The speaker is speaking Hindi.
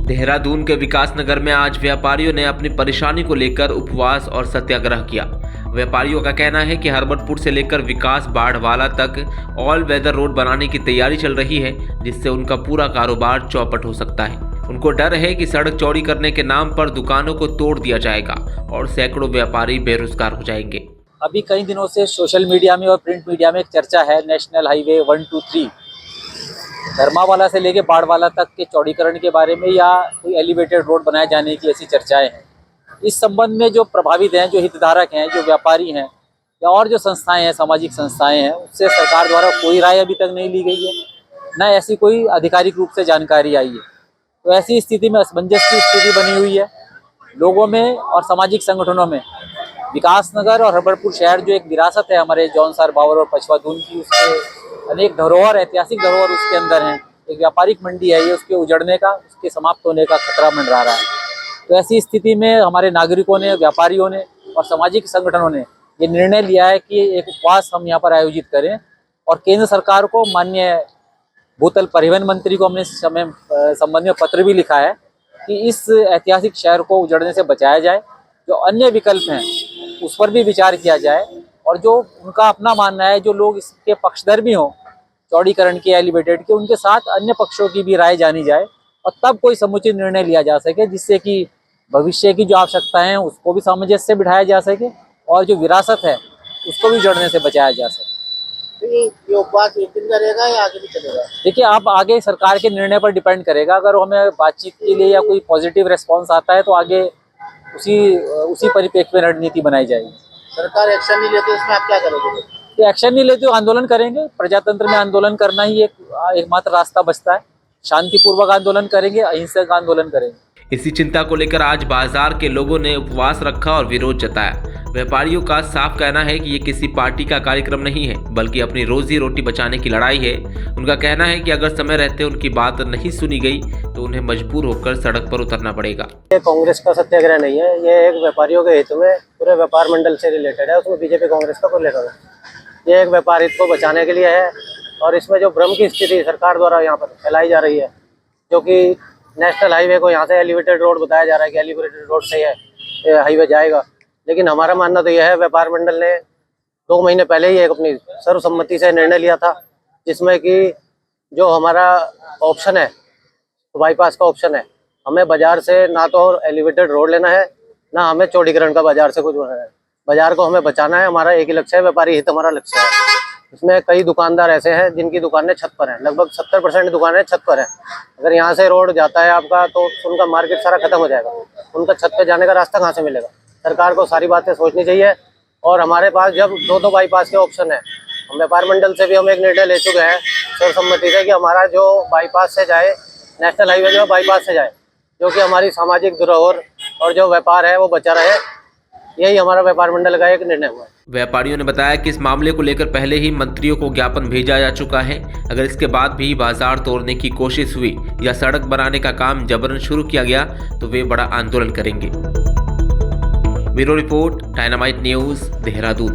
देहरादून के विकास नगर में आज व्यापारियों ने अपनी परेशानी को लेकर उपवास और सत्याग्रह किया। व्यापारियों का कहना है कि हरबटपुर से लेकर विकास बाढ़वाला तक ऑल वेदर रोड बनाने की तैयारी चल रही है, जिससे उनका पूरा कारोबार चौपट हो सकता है। उनको डर है कि सड़क चौड़ी करने के नाम पर दुकानों को तोड़ दिया जाएगा और सैकड़ों व्यापारी बेरोजगार हो जाएंगे। अभी कई दिनों से सोशल मीडिया में और प्रिंट मीडिया में एक चर्चा है नेशनल हाईवे 123 धर्मावाला से लेके बाढ़वाला तक के चौड़ीकरण के बारे में या कोई एलिवेटेड रोड बनाए जाने की ऐसी चर्चाएं हैं। इस संबंध में जो प्रभावित हैं, जो हितधारक हैं, जो व्यापारी हैं या और जो संस्थाएं हैं, सामाजिक संस्थाएं हैं, उससे सरकार द्वारा कोई राय अभी तक नहीं ली गई है, न ऐसी कोई आधिकारिक रूप से जानकारी आई है। तो ऐसी स्थिति में असमंजस की स्थिति बनी हुई है लोगों में और सामाजिक संगठनों में। विकास नगर और हरबटपुर शहर जो एक विरासत है हमारे जौनसार बावर और पछवा दून की, उसके अनेक धरोहर, ऐतिहासिक धरोहर उसके अंदर हैं। एक व्यापारिक मंडी है ये, उसके उजड़ने का, उसके समाप्त होने का खतरा मंडरा रहा है। तो ऐसी स्थिति में हमारे नागरिकों ने, व्यापारियों ने और सामाजिक संगठनों ने ये निर्णय लिया है कि एक उपवास हम यहाँ पर आयोजित करें और केंद्र सरकार को, माननीय भूतल परिवहन मंत्री को हमने संबंध में पत्र भी लिखा है कि इस ऐतिहासिक शहर को उजड़ने से बचाया जाए। जो अन्य विकल्प हैं उस पर भी विचार किया जाए और जो उनका अपना मानना है, जो लोग इसके पक्षधर भी हों चौड़ीकरण के, एलिवेटेड के, उनके साथ अन्य पक्षों की भी राय जानी जाए और तब कोई समुचित निर्णय लिया जा सके, जिससे कि भविष्य की जो आवश्यकताएं हैं उसको भी सामंजस्य से बिठाया जा सके और जो विरासत है उसको भी जड़ने से बचाया जा सके। तो ये उपवास एक दिन का रहेगा या आगे भी चलेगा? देखिए, आप आगे सरकार के निर्णय पर डिपेंड करेगा। अगर हमें बातचीत के लिए या कोई पॉजिटिव रेस्पॉन्स आता है तो आगे उसी परिप्रेक्ष्य में रणनीति बनाई जाएगी। सरकार एक्शन नहीं लेती उसमें आप क्या करोगे? तो एक्शन नहीं लेते तो आंदोलन करेंगे। प्रजातंत्र में आंदोलन करना ही एकमात्र रास्ता बचता है। शांतिपूर्वक आंदोलन करेंगे, अहिंसक आंदोलन करेंगे। इसी चिंता को लेकर आज बाजार के लोगों ने उपवास रखा और विरोध जताया। व्यापारियों का साफ कहना है कि ये किसी पार्टी का कार्यक्रम नहीं है, बल्कि अपनी रोजी रोटी बचाने की लड़ाई है। उनका कहना है कि अगर समय रहते उनकी बात नहीं सुनी गई तो उन्हें मजबूर होकर सड़क पर उतरना पड़ेगा। ये कांग्रेस का सत्याग्रह नहीं है, ये एक व्यापारियों के हित में पूरे व्यापार मंडल से रिलेटेड है। उसमें बीजेपी कांग्रेस का कोई लेना नहीं। ये एक व्यापार हित को बचाने के लिए है और इसमें जो भ्रम की स्थिति सरकार द्वारा यहाँ पर फैलाई जा रही है, जो कि नेशनल हाईवे को यहाँ से एलिवेटेड रोड बताया जा रहा है कि एलिवेटेड रोड से ये हाईवे जाएगा, लेकिन हमारा मानना तो यह है, व्यापार मंडल ने 2 महीने पहले ही एक अपनी सर्वसम्मति से निर्णय लिया था, जिसमें कि जो हमारा ऑप्शन है, बाईपास का ऑप्शन है, हमें बाजार से ना तो एलिवेटेड रोड लेना है, ना हमें चौड़ीकरण का बाजार से कुछ होना है। बाजार को हमें बचाना है, हमारा एक ही लक्ष्य है, व्यापारी हित हमारा लक्ष्य है। इसमें कई दुकानदार ऐसे हैं जिनकी दुकानें छत पर हैं, लगभग 70% दुकानें छत पर हैं। अगर यहाँ से रोड जाता है आपका तो उनका मार्केट सारा खत्म हो जाएगा, उनका छत पे जाने का रास्ता कहाँ से मिलेगा? सरकार को सारी बातें सोचनी चाहिए। और हमारे पास जब 2 बाईपास के ऑप्शन है, हम व्यापार मंडल से भी हम एक निर्णय ले चुके हैं सर्वसम्मति से कि हमारा जो बाईपास से जाए, नेशनल हाईवे जो बाईपास से जाए, जो कि हमारी सामाजिक धरोहर और जो व्यापार है वो बचा रहे, यही हमारा व्यापार मंडल का एक निर्णय हुआ है। व्यापारियों ने बताया कि इस मामले को लेकर पहले ही मंत्रियों को ज्ञापन भेजा जा चुका है। अगर इसके बाद भी बाजार तोड़ने की कोशिश हुई या सड़क बनाने का काम जबरन शुरू किया गया तो वे बड़ा आंदोलन करेंगे। Bureau report, dynamite news, Dehradun.